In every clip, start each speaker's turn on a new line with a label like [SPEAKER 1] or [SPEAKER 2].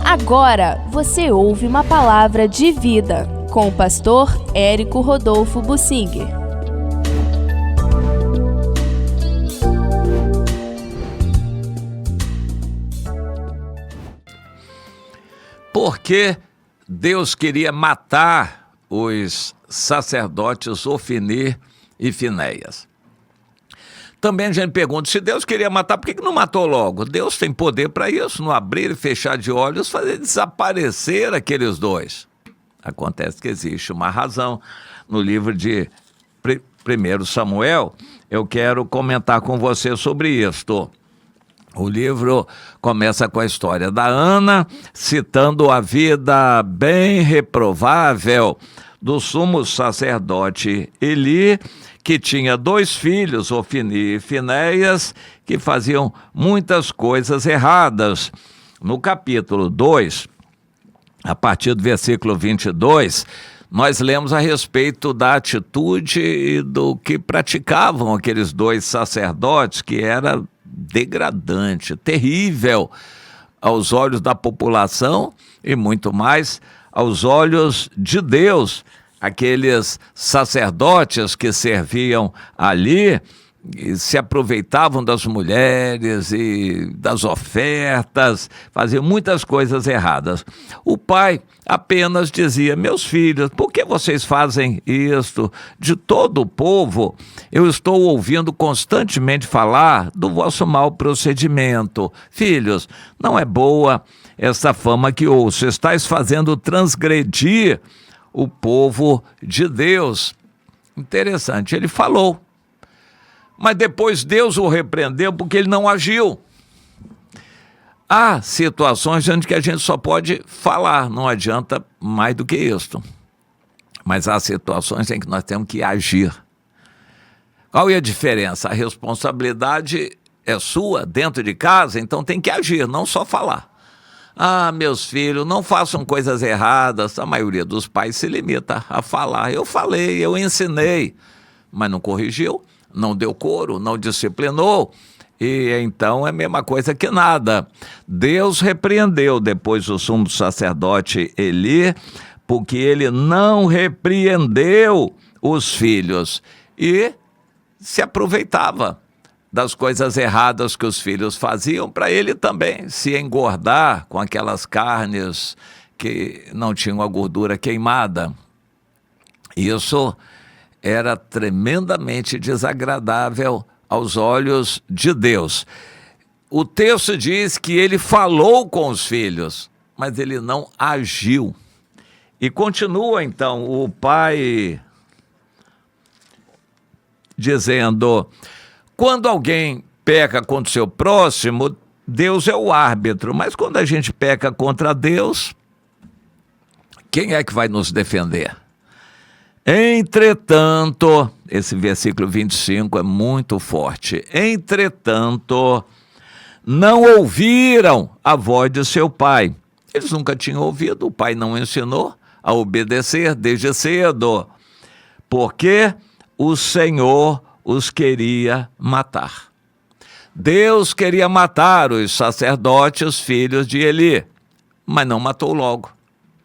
[SPEAKER 1] Agora você ouve uma palavra de vida com o pastor Érico Rodolfo Bussinger.
[SPEAKER 2] Por que Deus queria matar os sacerdotes Ofni e Finéias? Também a gente pergunta, se Deus queria matar, por que não matou logo? Deus tem poder para isso, não abrir e fechar de olhos, fazer desaparecer aqueles dois. Acontece que existe uma razão. No livro de 1 Samuel, eu quero comentar com você sobre isto. O livro começa com a história da Ana, citando a vida bem reprovável do sumo sacerdote Eli, que tinha 2 filhos, Ofni e Finéias, que faziam muitas coisas erradas. No capítulo 2, a partir do versículo 22, nós lemos a respeito da atitude e do que praticavam aqueles 2 sacerdotes, que era degradante, terrível aos olhos da população e muito mais aos olhos de Deus. Aqueles sacerdotes que serviam ali se aproveitavam das mulheres e das ofertas, faziam muitas coisas erradas. O pai apenas dizia, meus filhos, por que vocês fazem isto? De todo o povo, eu estou ouvindo constantemente falar do vosso mau procedimento. Filhos, não é boa essa fama que ouço, estáis fazendo transgredir o povo de Deus. Interessante, ele falou, mas depois Deus o repreendeu porque ele não agiu. Há situações onde que a gente só pode falar, não adianta mais do que isso. Mas há situações em que nós temos que agir. Qual é a diferença? A responsabilidade é sua dentro de casa, então tem que agir, não só falar. Ah, meus filhos, não façam coisas erradas. A maioria dos pais se limita a falar. Eu falei, eu ensinei, mas não corrigiu, não deu coro, não disciplinou. E então é a mesma coisa que nada. Deus repreendeu depois o sumo sacerdote Eli, porque ele não repreendeu os filhos e se aproveitava das coisas erradas que os filhos faziam para ele também se engordar com aquelas carnes que não tinham a gordura queimada. Isso era tremendamente desagradável aos olhos de Deus. O texto diz que ele falou com os filhos, mas ele não agiu. E continua então o pai dizendo, quando alguém peca contra o seu próximo, Deus é o árbitro, mas quando a gente peca contra Deus, quem é que vai nos defender? Entretanto, esse versículo 25 é muito forte. Entretanto, não ouviram a voz de seu pai. Eles nunca tinham ouvido, o pai não ensinou a obedecer desde cedo, porque o Senhor os queria matar. Deus queria matar os sacerdotes, filhos de Eli, mas não matou logo.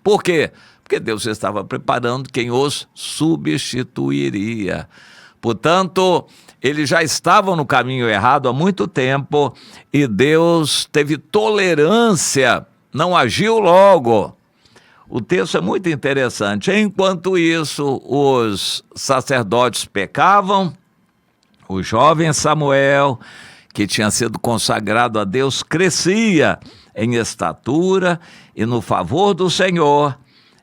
[SPEAKER 2] Por quê? Porque Deus estava preparando quem os substituiria. Portanto, eles já estavam no caminho errado há muito tempo e Deus teve tolerância, não agiu logo. O texto é muito interessante. Enquanto isso, os sacerdotes pecavam, o jovem Samuel, que tinha sido consagrado a Deus, crescia em estatura e no favor do Senhor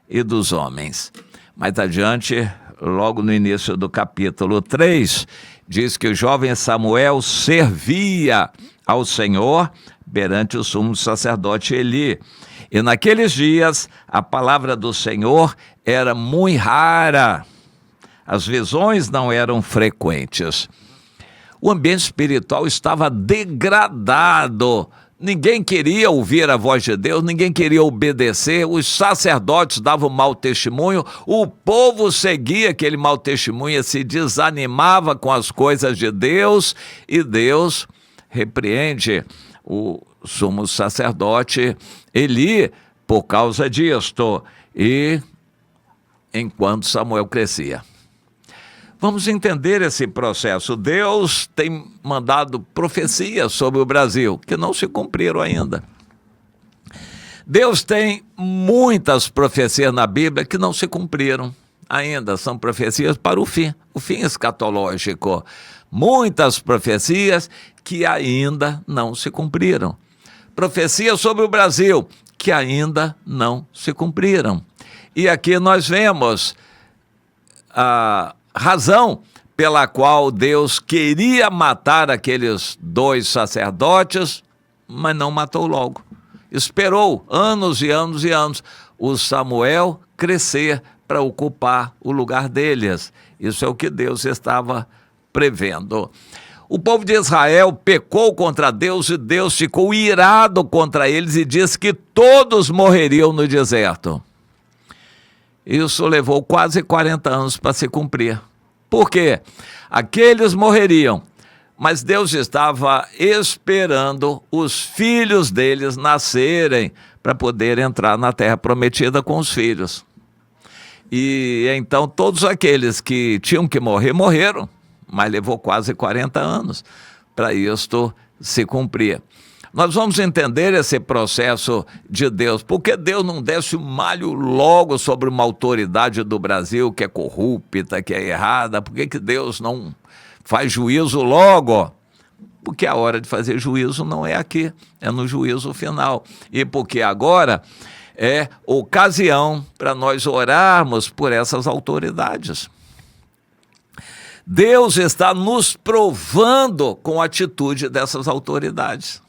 [SPEAKER 2] e dos homens. Mais adiante, logo no início do capítulo 3, diz que o jovem Samuel servia ao Senhor perante o sumo sacerdote Eli. E naqueles dias, a palavra do Senhor era muito rara. As visões não eram frequentes. O ambiente espiritual estava degradado. Ninguém queria ouvir a voz de Deus, ninguém queria obedecer, os sacerdotes davam mau testemunho, o povo seguia aquele mau testemunho, se desanimava com as coisas de Deus, e Deus repreende o sumo sacerdote Eli por causa disto, e enquanto Samuel crescia. Vamos entender esse processo. Deus tem mandado profecias sobre o Brasil, que não se cumpriram ainda. Deus tem muitas profecias na Bíblia que não se cumpriram ainda. São profecias para o fim escatológico. Muitas profecias que ainda não se cumpriram. Profecias sobre o Brasil que ainda não se cumpriram. E aqui nós vemos a razão pela qual Deus queria matar aqueles 2 sacerdotes, mas não matou logo. Esperou anos e anos e anos o Samuel crescer para ocupar o lugar deles. Isso é o que Deus estava prevendo. O povo de Israel pecou contra Deus e Deus ficou irado contra eles e disse que todos morreriam no deserto. Isso levou quase 40 anos para se cumprir. Por quê? Aqueles morreriam, mas Deus estava esperando os filhos deles nascerem para poder entrar na terra prometida com os filhos. E então todos aqueles que tinham que morrer, morreram, mas levou quase 40 anos para isto se cumprir. Nós vamos entender esse processo de Deus. Por que Deus não desce o malho logo sobre uma autoridade do Brasil que é corrupta, que é errada? Por que Deus não faz juízo logo? Porque a hora de fazer juízo não é aqui, é no juízo final. E porque agora é ocasião para nós orarmos por essas autoridades. Deus está nos provando com a atitude dessas autoridades.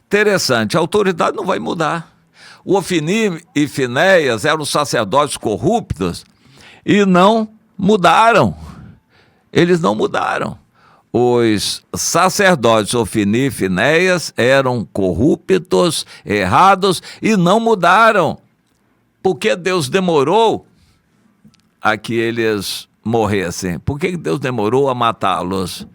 [SPEAKER 2] Interessante, a autoridade não vai mudar. O Ofni e Finéias eram sacerdotes corruptos e não mudaram. Eles não mudaram. Os sacerdotes Ofni e Finéias eram corruptos, errados e não mudaram. Por que Deus demorou a que eles morressem? Por que Deus demorou a matá-los?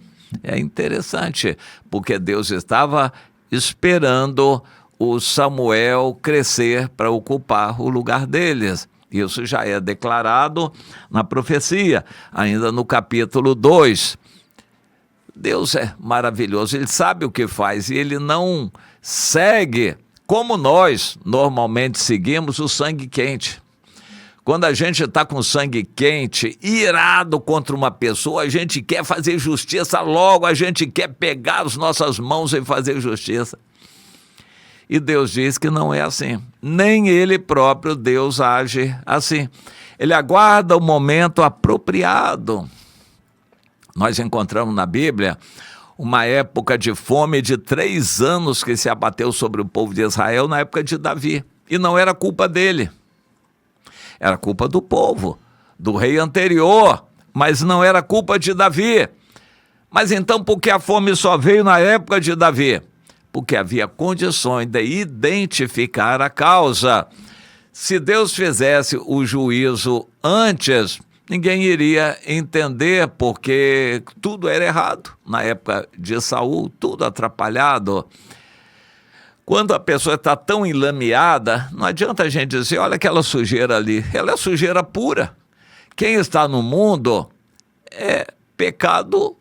[SPEAKER 2] É interessante, porque Deus estava esperando o Samuel crescer para ocupar o lugar deles. Isso já é declarado na profecia, ainda no capítulo 2. Deus é maravilhoso, Ele sabe o que faz e Ele não segue como nós normalmente seguimos o sangue quente. Quando a gente está com sangue quente, irado contra uma pessoa, a gente quer fazer justiça logo, a gente quer pegar as nossas mãos e fazer justiça. E Deus diz que não é assim. Nem Ele próprio, Deus, age assim. Ele aguarda o momento apropriado. Nós encontramos na Bíblia uma época de fome de 3 anos que se abateu sobre o povo de Israel na época de Davi. E não era culpa dele. Era culpa do povo, do rei anterior, mas não era culpa de Davi. Mas então por que a fome só veio na época de Davi? Porque havia condições de identificar a causa. Se Deus fizesse o juízo antes, ninguém iria entender, porque tudo era errado. Na época de Saul, tudo atrapalhado. Quando a pessoa está tão enlameada, não adianta a gente dizer, olha aquela sujeira ali, ela é sujeira pura. Quem está no mundo é pecado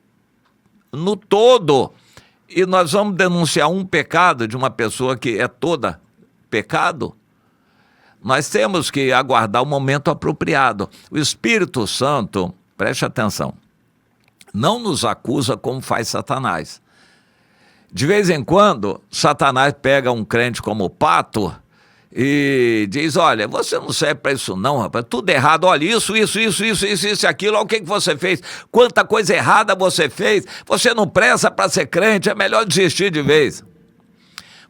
[SPEAKER 2] no todo. E nós vamos denunciar um pecado de uma pessoa que é toda pecado. Nós temos que aguardar o momento apropriado. O Espírito Santo, preste atenção, não nos acusa como faz Satanás. De vez em quando, Satanás pega um crente como pato e diz, olha, você não serve para isso não, rapaz, tudo errado, olha, isso, aquilo, olha o que você fez, quanta coisa errada você fez, você não presta para ser crente, é melhor desistir de vez.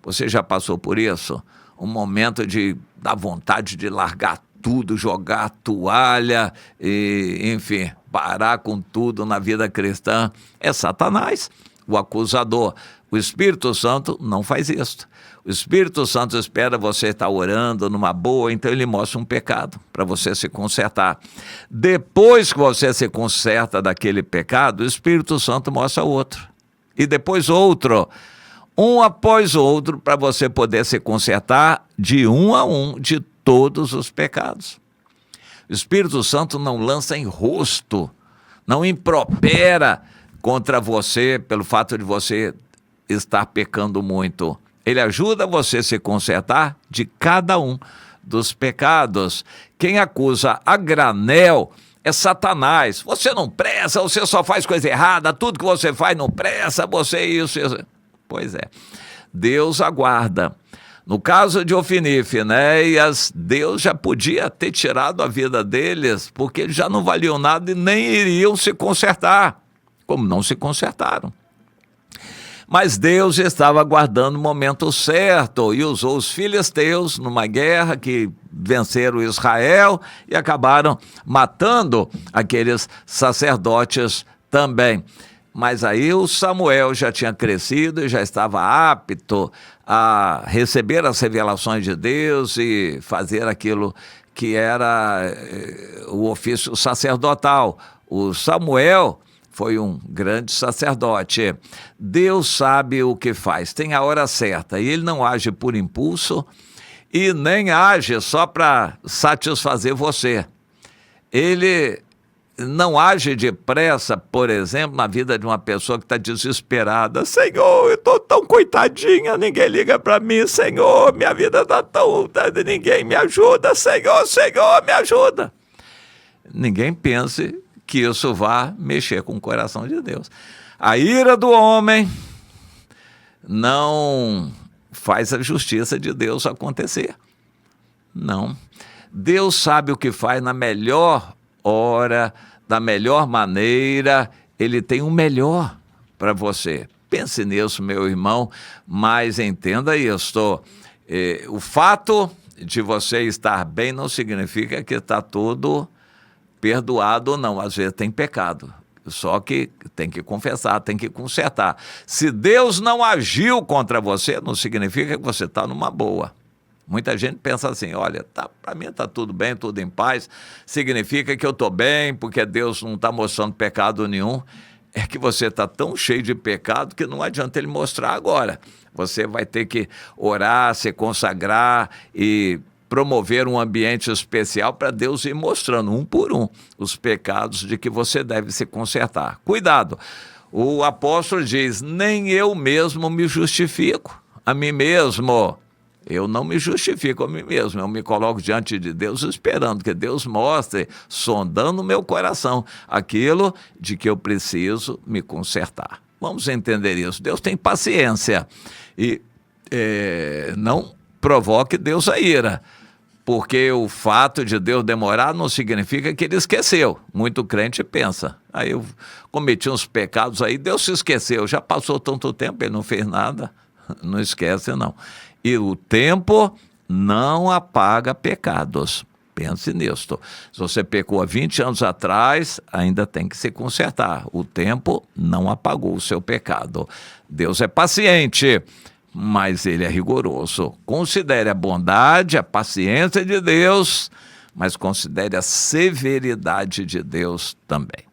[SPEAKER 2] Você já passou por isso? Um momento de dar vontade de largar tudo, jogar a toalha, e, enfim, parar com tudo na vida cristã. É Satanás, o acusador. O Espírito Santo não faz isso. O Espírito Santo espera você estar orando numa boa, então ele mostra um pecado para você se consertar. Depois que você se conserta daquele pecado, o Espírito Santo mostra outro. E depois outro. um após o outro, para você poder se consertar de um a um de todos os pecados. O Espírito Santo não lança em rosto, não impropera contra você pelo fato de você estar pecando muito. Ele ajuda você a se consertar de cada um dos pecados. Quem acusa a granel é Satanás. Você não presta, você só faz coisa errada, tudo que você faz não presta, você isso. Pois é, Deus aguarda. No caso de Ofni e Finéias, Deus já podia ter tirado a vida deles, porque eles já não valiam nada e nem iriam se consertar, como não se consertaram. Mas Deus estava aguardando o momento certo e usou os filisteus numa guerra que venceram Israel e acabaram matando aqueles sacerdotes também. Mas aí o Samuel já tinha crescido e já estava apto a receber as revelações de Deus e fazer aquilo que era o ofício sacerdotal. O Samuel foi um grande sacerdote. Deus sabe o que faz, tem a hora certa, e ele não age por impulso e nem age só para satisfazer você. Ele não age depressa, por exemplo, na vida de uma pessoa que está desesperada. Senhor, eu estou tão coitadinha, ninguém liga para mim. Senhor, minha vida está tão... ninguém me ajuda. Senhor, Senhor, me ajuda. Ninguém pense que isso vá mexer com o coração de Deus. A ira do homem não faz a justiça de Deus acontecer. Não. Deus sabe o que faz na melhor hora, da melhor maneira. Ele tem o melhor para você. Pense nisso, meu irmão, mas entenda isso. O fato de você estar bem não significa que está tudo perdoado ou não. Às vezes tem pecado, só que tem que confessar, tem que consertar. Se Deus não agiu contra você, não significa que você está numa boa. Muita gente pensa assim, olha, para mim está tudo bem, tudo em paz, significa que eu estou bem, porque Deus não está mostrando pecado nenhum. É que você está tão cheio de pecado que não adianta ele mostrar agora. Você vai ter que orar, se consagrar e promover um ambiente especial para Deus ir mostrando um por um os pecados de que você deve se consertar. Cuidado, o apóstolo diz, nem eu mesmo me justifico a mim mesmo. Eu não me justifico a mim mesmo, eu me coloco diante de Deus esperando que Deus mostre, sondando o meu coração, aquilo de que eu preciso me consertar. Vamos entender isso. Deus tem paciência e não provoque Deus a ira, porque o fato de Deus demorar não significa que ele esqueceu. Muito crente pensa, aí eu cometi uns pecados aí, Deus se esqueceu, já passou tanto tempo, ele não fez nada. Não esquece não. E o tempo não apaga pecados. Pense nisso. Se você pecou há 20 anos atrás, ainda tem que se consertar. O tempo não apagou o seu pecado. Deus é paciente, mas ele é rigoroso. Considere a bondade, a paciência de Deus, mas considere a severidade de Deus também.